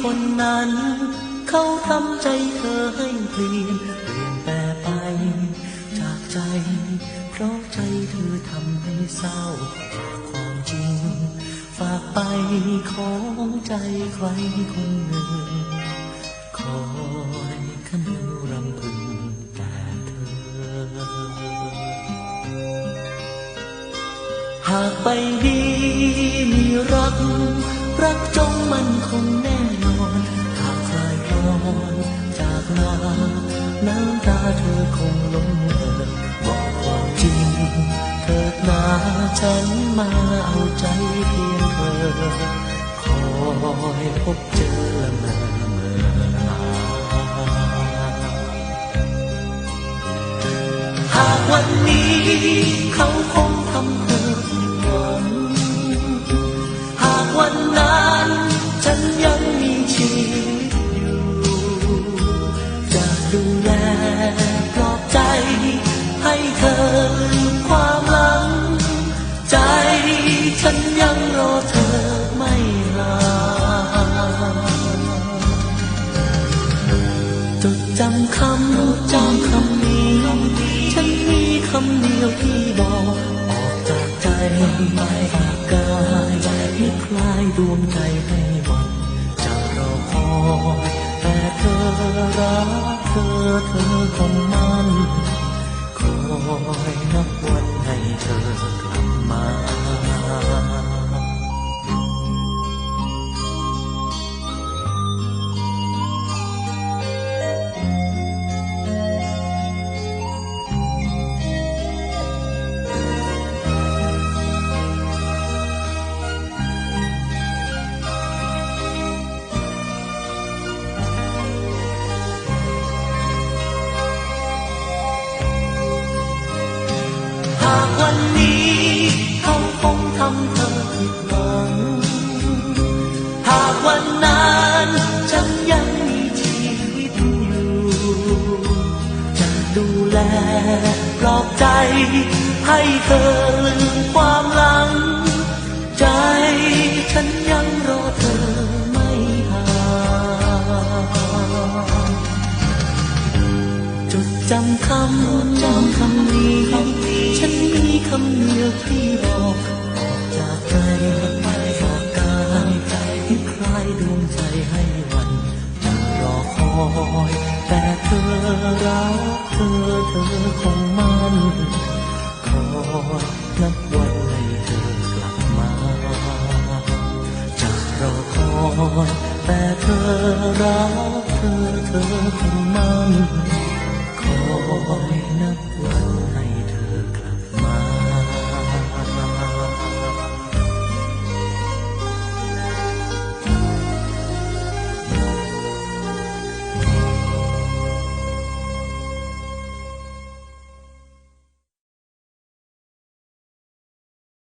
คนนั้นเขาทำใจเธอให้เปลี่ยนแปรไปจากใจเพราะใจเธอทำให้เศร้าความจริงฝากไปของใจใครคนหนึ่งคอยขนึงรำพึงแต่เธอหากไปดีมีรักจงมันคงแน่นอนหากคลายร้อนจากน้ำตาเธอคงล้นเอ่อบอกความจริงเถิดนาฉันมาเอาใจเพียงเธอคอยพบเจอเมื่อหากวันนี้เขาคงทำเธอผิดหวังหากวันนั้นฉันยังมีชีวิตอยู่จะดูแลปลอบใจให้เธอลืมความหลังใจฉันยังรอเธอไม่ห่างจดจำคำนี้ฉันมีคำเดียวที่บอกออกจากใจฝากกายให้คลายดวงใจให้วันจะรอคอยแต่เธอรักเธอคงมันคอยนับวันให้เธอกลับมาวันนี้เขาคงทำเธอผิดหวังหากวันนั้นฉันยังมีชีวิตอยู่จะดูแลปลอบใจให้เธอลืมความหลังใจฉันยังรอเธอไม่ห่างจดจำคำนี้ฉันมีคำเดียวที่บอกออกจากใจไปฝากกายให้คลายดวงใจให้วันจะรอคอยแต่เธอรักเธอคงมันคอยนับวันให้เธอกลับมาจะรอคอยแต่เธอรักเธอคงมันคอยนับวัน